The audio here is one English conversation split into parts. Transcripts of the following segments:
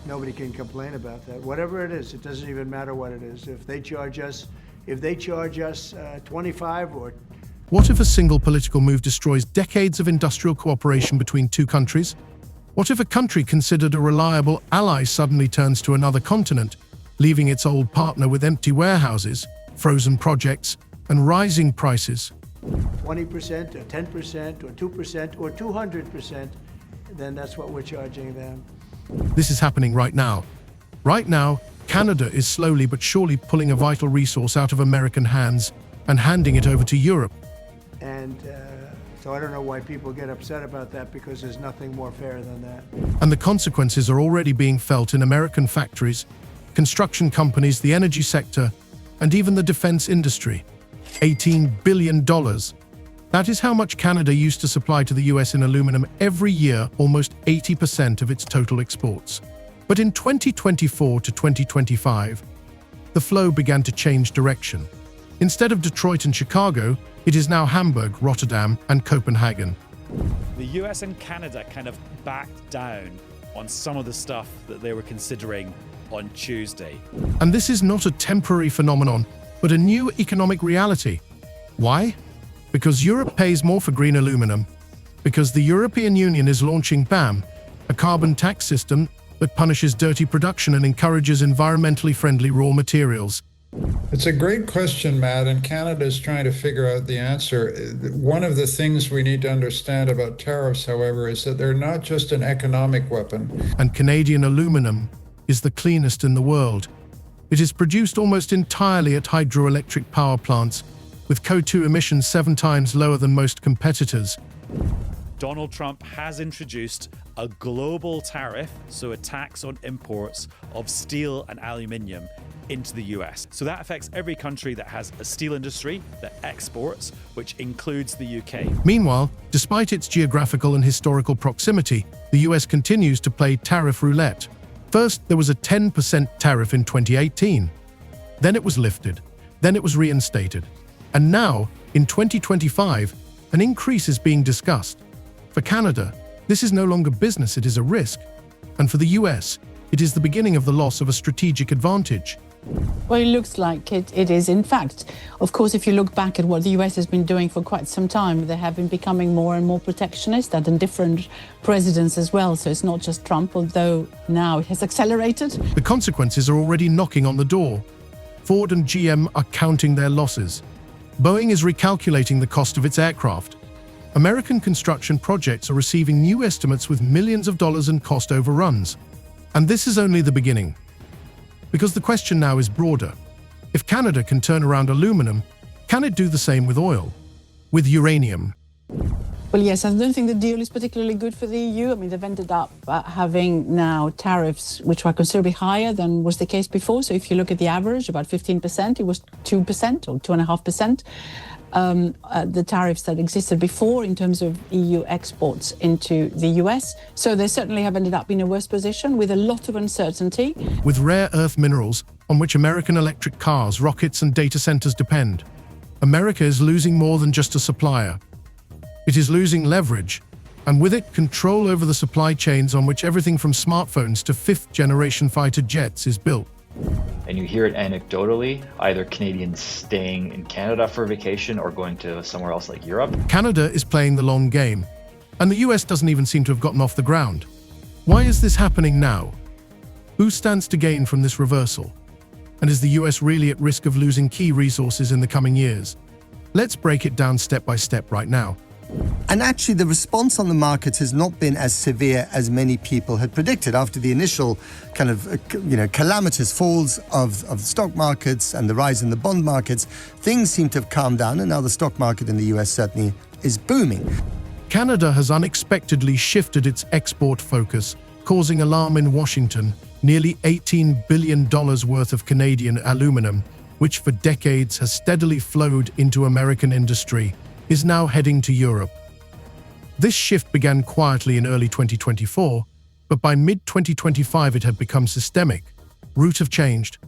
Nobody can complain about that. Whatever it is, it doesn't even matter what it is. If they charge us 25 or... What if a single political move destroys decades of industrial cooperation between two countries? What if a country considered a reliable ally suddenly turns to another continent, leaving its old partner with empty warehouses, frozen projects, and rising prices? 20% or 10% or 2% or 200%, then that's what we're charging them. This is happening right now. Right now, Canada is slowly but surely pulling a vital resource out of American hands and handing it over to Europe. And so I don't know why people get upset about that, because there's nothing more fair than that. And the consequences are already being felt in American factories, construction companies, the energy sector, and even the defense industry. $18 billion. That is how much Canada used to supply to the US in aluminum every year, almost 80% of its total exports. But in 2024 to 2025, the flow began to change direction. Instead of Detroit and Chicago, it is now Hamburg, Rotterdam, and Copenhagen. The US and Canada kind of backed down on some of the stuff that they were considering on Tuesday. And this is not a temporary phenomenon, but a new economic reality. Why? Because Europe pays more for green aluminum. Because the European Union is launching BAM, a carbon tax system that punishes dirty production and encourages environmentally friendly raw materials. It's a great question, Matt, and Canada is trying to figure out the answer. One of the things we need to understand about tariffs, however, is that they're not just an economic weapon. And Canadian aluminum is the cleanest in the world. It is produced almost entirely at hydroelectric power plants, with CO2 emissions 7 times lower than most competitors. Donald Trump has introduced a global tariff, so a tax on imports of steel and aluminium into the US. So that affects every country that has a steel industry that exports, which includes the UK. Meanwhile, despite its geographical and historical proximity, the US continues to play tariff roulette. First, there was a 10% tariff in 2018. Then it was lifted. Then it was reinstated. And now, in 2025, an increase is being discussed. For Canada, this is no longer business, it is a risk. And for the US, it is the beginning of the loss of a strategic advantage. Well, it looks like it is. In fact, of course, if you look back at what the US has been doing for quite some time, they have been becoming more and more protectionist, and in different presidents as well. So it's not just Trump, although now it has accelerated. The consequences are already knocking on the door. Ford and GM are counting their losses. Boeing is recalculating the cost of its aircraft. American construction projects are receiving new estimates with millions of dollars and cost overruns. And this is only the beginning. Because the question now is broader. If Canada can turn around aluminum, can it do the same with oil? With uranium? Well, yes, I don't think the deal is particularly good for the EU. I mean, they've ended up having now tariffs which are considerably higher than was the case before. So if you look at the average, about 15%, it was 2% or 2.5%. The tariffs that existed before in terms of EU exports into the US. So they certainly have ended up in a worse position with a lot of uncertainty. With rare earth minerals on which American electric cars, rockets, and data centers depend, America is losing more than just a supplier. It is losing leverage, and with it, control over the supply chains on which everything from smartphones to fifth-generation fighter jets is built. And you hear it anecdotally, either Canadians staying in Canada for vacation or going to somewhere else like Europe. Canada is playing the long game, and the US doesn't even seem to have gotten off the ground. Why is this happening now? Who stands to gain from this reversal? And is the US really at risk of losing key resources in the coming years? Let's break it down step by step right now. And actually, the response on the markets has not been as severe as many people had predicted. After the initial kind of, calamitous falls of the stock markets and the rise in the bond markets, things seem to have calmed down, and now the stock market in the US certainly is booming. Canada has unexpectedly shifted its export focus, causing alarm in Washington. Nearly $18 billion worth of Canadian aluminum, which for decades has steadily flowed into American industry, is now heading to Europe. This shift began quietly in early 2024, but by mid-2025 it had become systemic. Routes have changed.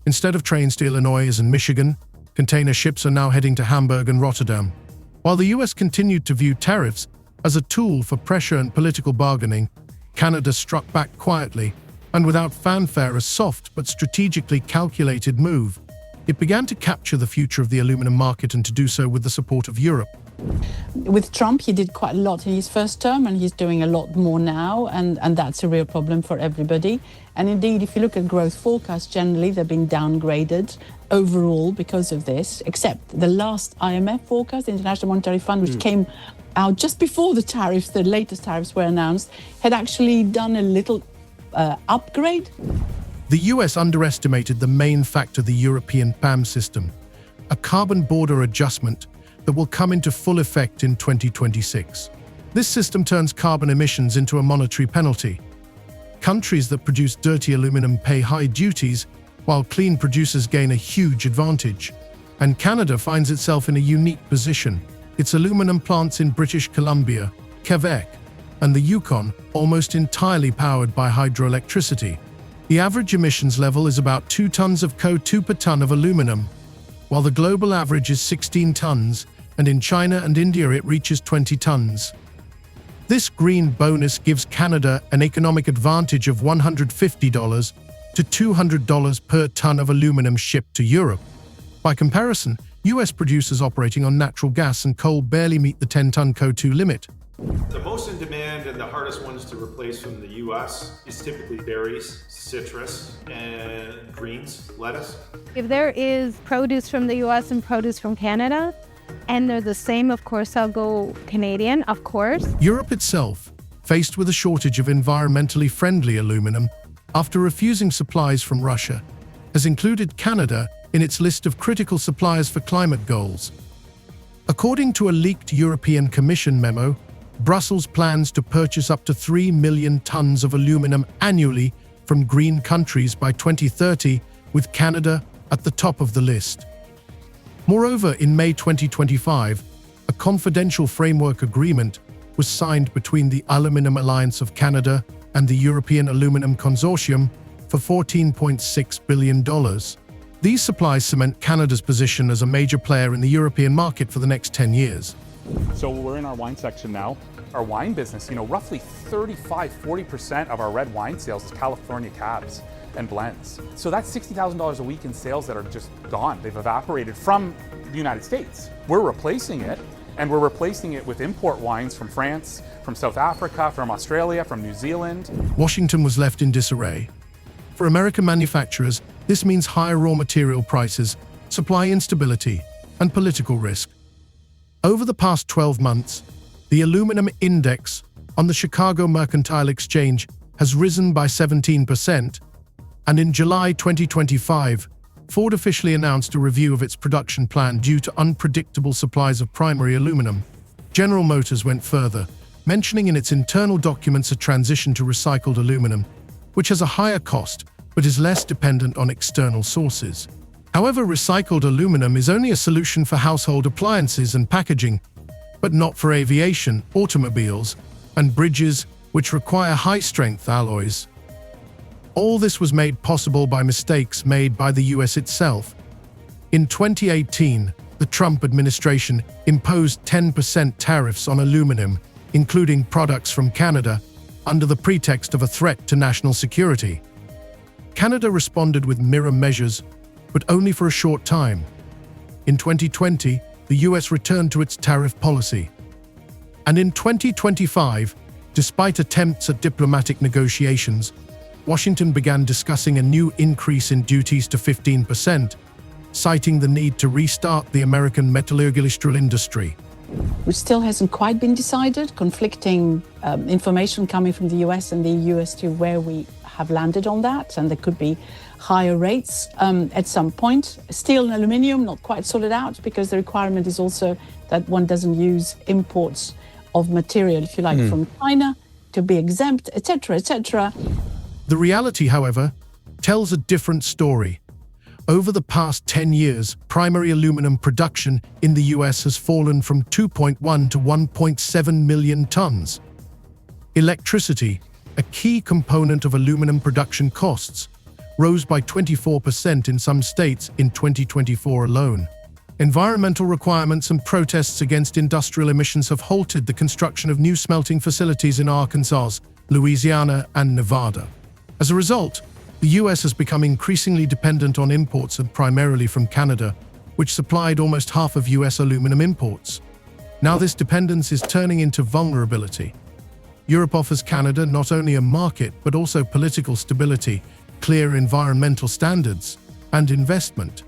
Instead of trains to Illinois and Michigan, container ships are now heading to Hamburg and Rotterdam. While the US continued to view tariffs as a tool for pressure and political bargaining, Canada struck back quietly, and without fanfare a soft but strategically calculated move. It began to capture the future of the aluminum market and to do so with the support of Europe. With Trump, he did quite a lot in his first term, and he's doing a lot more now, and that's a real problem for everybody. And indeed, if you look at growth forecasts, generally they've been downgraded overall because of this, except the last IMF forecast, the International Monetary Fund, which came out just before the tariffs, the latest tariffs were announced, had actually done a little upgrade. The US underestimated the main factor, the European PAM system, a carbon border adjustment that will come into full effect in 2026. This system turns carbon emissions into a monetary penalty. Countries that produce dirty aluminum pay high duties, while clean producers gain a huge advantage. And Canada finds itself in a unique position. Its aluminum plants in British Columbia, Quebec, and the Yukon almost entirely powered by hydroelectricity. The average emissions level is about 2 tons of CO2 per ton of aluminum, while the global average is 16 tons, and in China and India it reaches 20 tons. This green bonus gives Canada an economic advantage of $150 to $200 per ton of aluminum shipped to Europe. By comparison, US producers operating on natural gas and coal barely meet the 10-ton CO2 limit. The most in demand and the hardest ones to replace from the US is typically berries, citrus, and greens, lettuce. If there is produce from the US and produce from Canada, and they're the same, of course, I'll go Canadian, of course. Europe itself, faced with a shortage of environmentally friendly aluminum after refusing supplies from Russia, has included Canada in its list of critical suppliers for climate goals. According to a leaked European Commission memo, Brussels plans to purchase up to 3 million tons of aluminum annually from green countries by 2030, with Canada at the top of the list. Moreover, in May 2025, a confidential framework agreement was signed between the Aluminium Alliance of Canada and the European Aluminium Consortium for $14.6 billion. These supplies cement Canada's position as a major player in the European market for the next 10 years. So we're in our wine section now. Our wine business, roughly 35–40% of our red wine sales is California cabs and blends. So that's $60,000 a week in sales that are just gone. They've evaporated from the United States. We're replacing it, and we're replacing it with import wines from France, from South Africa, from Australia, from New Zealand. Washington was left in disarray. For American manufacturers, this means higher raw material prices, supply instability, and political risk. Over the past 12 months, the aluminum index on the Chicago Mercantile Exchange has risen by 17%, and in July 2025, Ford officially announced a review of its production plan due to unpredictable supplies of primary aluminum. General Motors went further, mentioning in its internal documents a transition to recycled aluminum, which has a higher cost but is less dependent on external sources. However, recycled aluminum is only a solution for household appliances and packaging, but not for aviation, automobiles, and bridges, which require high-strength alloys. All this was made possible by mistakes made by the US itself. In 2018, the Trump administration imposed 10% tariffs on aluminum, including products from Canada, under the pretext of a threat to national security. Canada responded with mirror measures, but only for a short time. In 2020, the US returned to its tariff policy. And in 2025, despite attempts at diplomatic negotiations, Washington began discussing a new increase in duties to 15%, citing the need to restart the American metallurgical industry. Which still hasn't quite been decided. Conflicting information coming from the US and the EU as to where we have landed on that, and there could be higher rates at some point. Steel and aluminium, not quite sorted out, because the requirement is also that one doesn't use imports of material, if you like, from China to be exempt, etc., etc. The reality, however, tells a different story. Over the past 10 years, primary aluminum production in the US has fallen from 2.1 to 1.7 million tons. Electricity, a key component of aluminum production costs, rose by 24% in some states in 2024 alone. Environmental requirements and protests against industrial emissions have halted the construction of new smelting facilities in Arkansas, Louisiana, and Nevada. As a result, the US has become increasingly dependent on imports and primarily from Canada, which supplied almost half of US aluminum imports. Now this dependence is turning into vulnerability. Europe offers Canada not only a market but also political stability, clear environmental standards, and investment.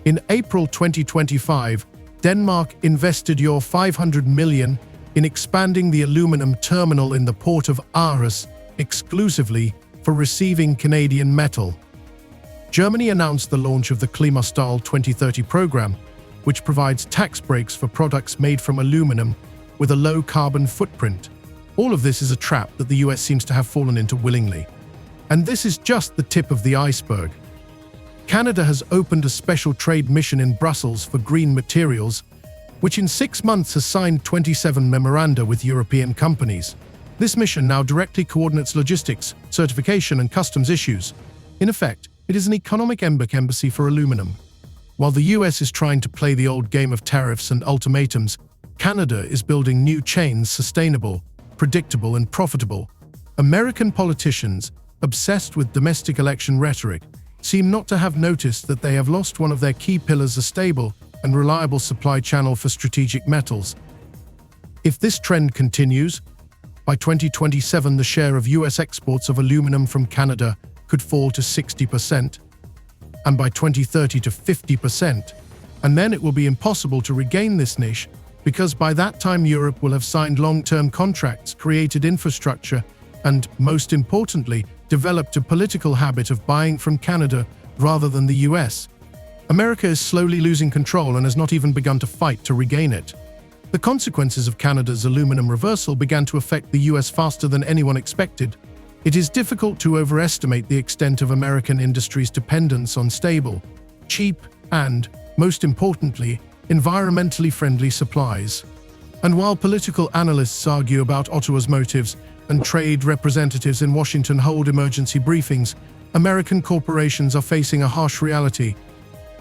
In April 2025, Denmark invested €500 million in expanding the aluminum terminal in the port of Aarhus exclusively for receiving Canadian metal. Germany announced the launch of the Klimastal 2030 program, which provides tax breaks for products made from aluminum with a low carbon footprint. All of this is a trap that the US seems to have fallen into willingly. And this is just the tip of the iceberg. Canada has opened a special trade mission in Brussels for green materials, which in 6 months has signed 27 memoranda with European companies. This mission now directly coordinates logistics, certification, and customs issues. In effect, it is an economic embassy for aluminum. While the US is trying to play the old game of tariffs and ultimatums, Canada is building new chains sustainable, predictable, and profitable. American politicians, obsessed with domestic election rhetoric, seem not to have noticed that they have lost one of their key pillars, a stable and reliable supply channel for strategic metals. If this trend continues, by 2027 the share of US exports of aluminum from Canada could fall to 60%, and by 2030 to 50%, and then it will be impossible to regain this niche because by that time Europe will have signed long-term contracts, created infrastructure, and, most importantly, developed a political habit of buying from Canada rather than the US. America is slowly losing control and has not even begun to fight to regain it. The consequences of Canada's aluminum reversal began to affect the US faster than anyone expected. It is difficult to overestimate the extent of American industry's dependence on stable, cheap, and, most importantly, environmentally friendly supplies. And while political analysts argue about Ottawa's motives and trade representatives in Washington hold emergency briefings, American corporations are facing a harsh reality.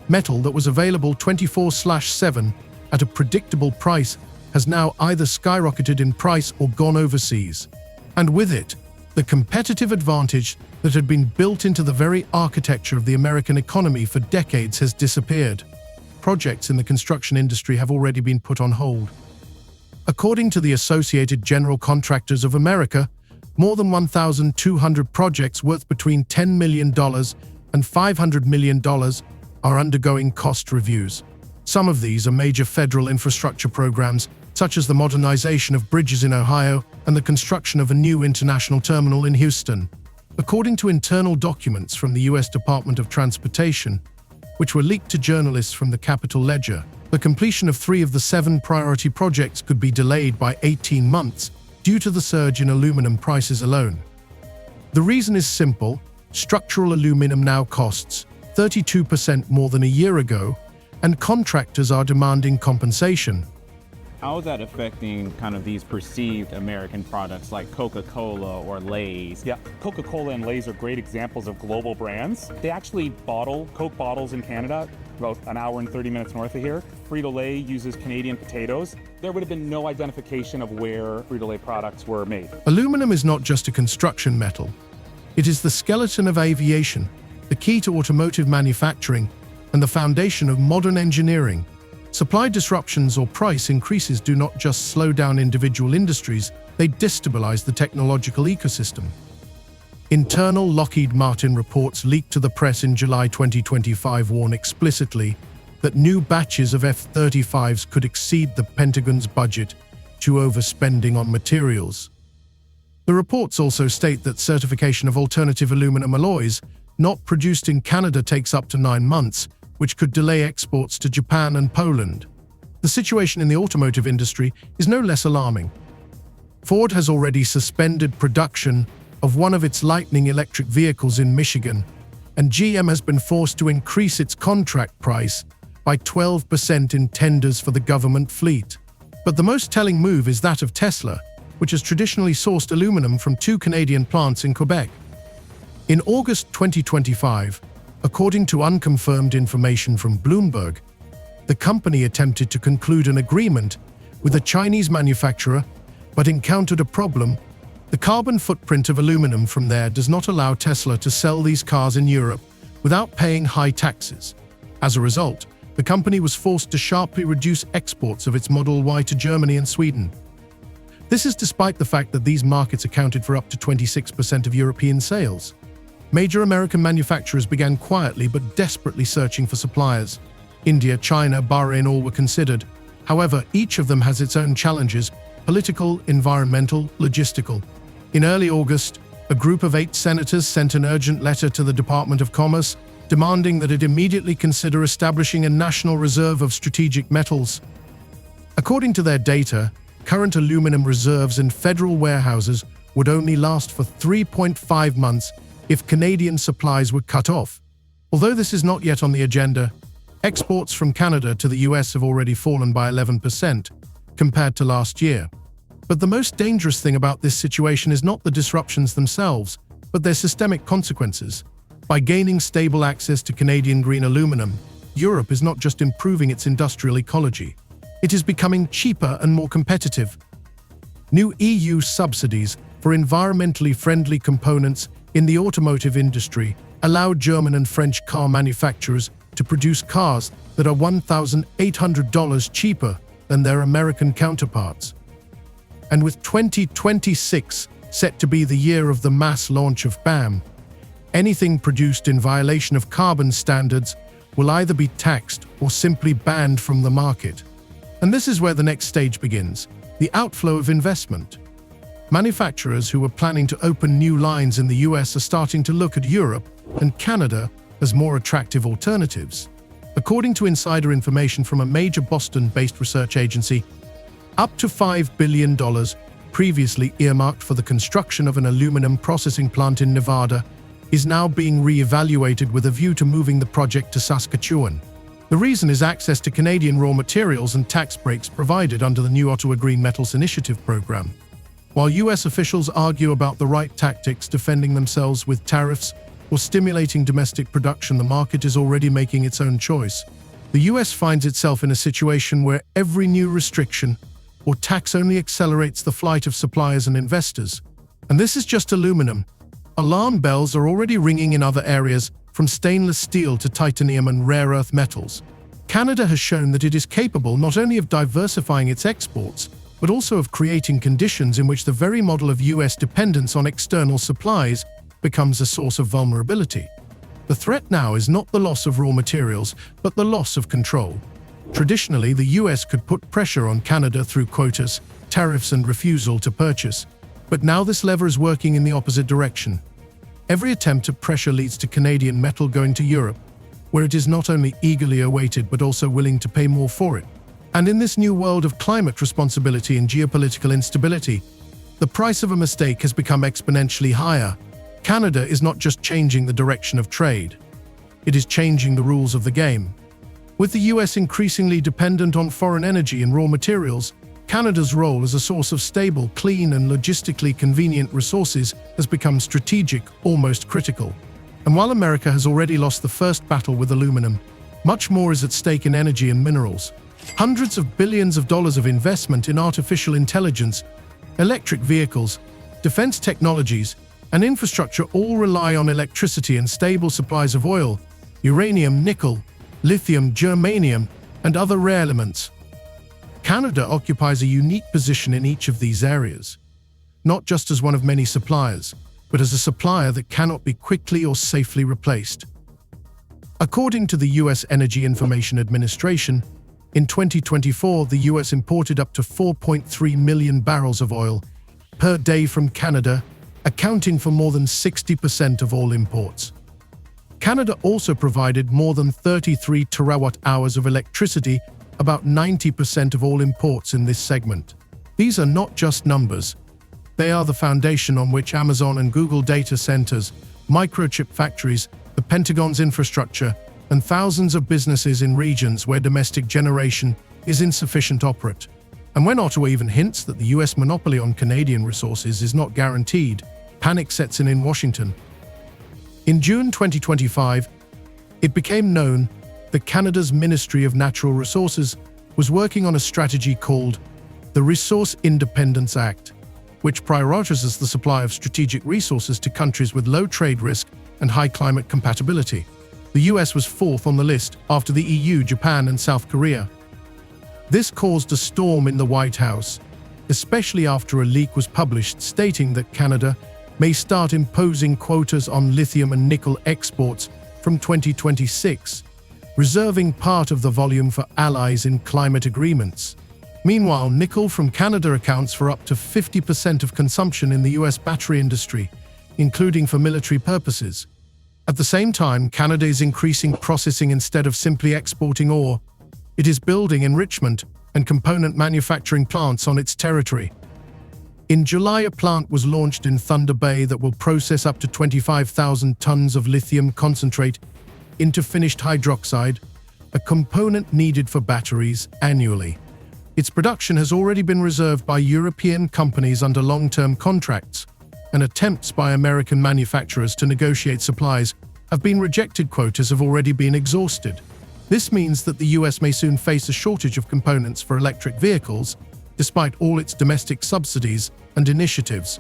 Metal that was available 24/7 at a predictable price has now either skyrocketed in price or gone overseas. And with it, the competitive advantage that had been built into the very architecture of the American economy for decades has disappeared. Projects in the construction industry have already been put on hold. According to the Associated General Contractors of America, more than 1,200 projects worth between $10 million and $500 million are undergoing cost reviews. Some of these are major federal infrastructure programs, such as the modernization of bridges in Ohio and the construction of a new international terminal in Houston. According to internal documents from the U.S. Department of Transportation, which were leaked to journalists from the Capitol Ledger, the completion of 3 of the 7 priority projects could be delayed by 18 months due to the surge in aluminum prices alone. The reason is simple: structural aluminum now costs 32% more than a year ago, and contractors are demanding compensation. How is that affecting kind of these perceived American products like Coca-Cola or Lay's? Yeah, Coca-Cola and Lay's are great examples of global brands. They actually bottle Coke bottles in Canada, about an hour and 30 minutes north of here. Frito-Lay uses Canadian potatoes. There would have been no identification of where Frito-Lay products were made. Aluminum is not just a construction metal. It is the skeleton of aviation, the key to automotive manufacturing, and the foundation of modern engineering. Supply disruptions or price increases do not just slow down individual industries, they destabilize the technological ecosystem. Internal Lockheed Martin reports leaked to the press in July 2025 warn explicitly that new batches of F-35s could exceed the Pentagon's budget due to overspending on materials. The reports also state that certification of alternative aluminum alloys not produced in Canada takes up to 9 months, which could delay exports to Japan and Poland. The situation in the automotive industry is no less alarming. Ford has already suspended production of one of its Lightning electric vehicles in Michigan, and GM has been forced to increase its contract price by 12% in tenders for the government fleet. But the most telling move is that of Tesla, which has traditionally sourced aluminum from 2 Canadian plants in Quebec. In August 2025, according to unconfirmed information from Bloomberg, the company attempted to conclude an agreement with a Chinese manufacturer but encountered a problem The carbon footprint of aluminum from there does not allow Tesla to sell these cars in Europe without paying high taxes. As a result, the company was forced to sharply reduce exports of its Model Y to Germany and Sweden. This is despite the fact that these markets accounted for up to 26% of European sales. Major American manufacturers began quietly but desperately searching for suppliers. India, China, Bahrain all were considered. However, each of them has its own challenges: political, environmental, logistical. In early August, a group of 8 senators sent an urgent letter to the Department of Commerce demanding that it immediately consider establishing a national reserve of strategic metals. According to their data, current aluminum reserves in federal warehouses would only last for 3.5 months if Canadian supplies were cut off. Although this is not yet on the agenda, exports from Canada to the US have already fallen by 11% compared to last year. But the most dangerous thing about this situation is not the disruptions themselves, but their systemic consequences. By gaining stable access to Canadian green aluminum, Europe is not just improving its industrial ecology, it is becoming cheaper and more competitive. New EU subsidies for environmentally friendly components in the automotive industry allow German and French car manufacturers to produce cars that are $1,800 cheaper than their American counterparts. And with 2026 set to be the year of the mass launch of BAM, anything produced in violation of carbon standards will either be taxed or simply banned from the market. And this is where the next stage begins: the outflow of investment. Manufacturers who were planning to open new lines in the US are starting to look at Europe and Canada as more attractive alternatives. According to insider information from a major Boston-based research agency, up to $5 billion previously earmarked for the construction of an aluminum processing plant in Nevada is now being re-evaluated with a view to moving the project to Saskatchewan. The reason is access to Canadian raw materials and tax breaks provided under the new Ottawa Green Metals Initiative program. While US officials argue about the right tactics defending themselves with tariffs or stimulating domestic production, the market is already making its own choice. The US finds itself in a situation where every new restriction or tax only accelerates the flight of suppliers and investors. And this is just aluminum. Alarm bells are already ringing in other areas, from stainless steel to titanium and rare earth metals. Canada has shown that it is capable not only of diversifying its exports, but also of creating conditions in which the very model of US dependence on external supplies becomes a source of vulnerability. The threat now is not the loss of raw materials, but the loss of control. Traditionally, the US could put pressure on Canada through quotas, tariffs, and refusal to purchase. But now this lever is working in the opposite direction. Every attempt at pressure leads to Canadian metal going to Europe, where it is not only eagerly awaited but also willing to pay more for it. And in this new world of climate responsibility and geopolitical instability, the price of a mistake has become exponentially higher. Canada is not just changing the direction of trade, it is changing the rules of the game. With the US increasingly dependent on foreign energy and raw materials, Canada's role as a source of stable, clean, and logistically convenient resources has become strategic, almost critical. And while America has already lost the first battle with aluminum, much more is at stake in energy and minerals. Hundreds of billions of dollars of investment in artificial intelligence, electric vehicles, defense technologies, and infrastructure all rely on electricity and stable supplies of oil, uranium, nickel, lithium, germanium, and other rare elements. Canada occupies a unique position in each of these areas, not just as one of many suppliers, but as a supplier that cannot be quickly or safely replaced. According to the US Energy Information Administration, in 2024, the US imported up to 4.3 million barrels of oil per day from Canada, accounting for more than 60% of all imports. Canada also provided more than 33 terawatt-hours of electricity, about 90% of all imports in this segment. These are not just numbers. They are the foundation on which Amazon and Google data centers, microchip factories, the Pentagon's infrastructure, and thousands of businesses in regions where domestic generation is insufficient operate. And when Ottawa even hints that the US monopoly on Canadian resources is not guaranteed, panic sets in Washington. In June 2025, it became known that Canada's Ministry of Natural Resources was working on a strategy called the Resource Independence Act. which prioritizes the supply of strategic resources to countries with low trade risk and high climate compatibility. The US was fourth on the list after the EU, Japan, and South Korea. This caused a storm in the White House, especially after a leak was published stating that Canada may start imposing quotas on lithium and nickel exports from 2026, reserving part of the volume for allies in climate agreements. Meanwhile, nickel from Canada accounts for up to 50% of consumption in the US battery industry, including for military purposes. At the same time, Canada is increasing processing instead of simply exporting ore. It is building enrichment and component manufacturing plants on its territory. In July, a plant was launched in Thunder Bay that will process up to 25,000 tons of lithium concentrate into finished hydroxide, a component needed for batteries, annually. Its production has already been reserved by European companies under long-term contracts, and attempts by American manufacturers to negotiate supplies have been rejected. Quotas have already been exhausted. This means that the US may soon face a shortage of components for electric vehicles, despite all its domestic subsidies and initiatives.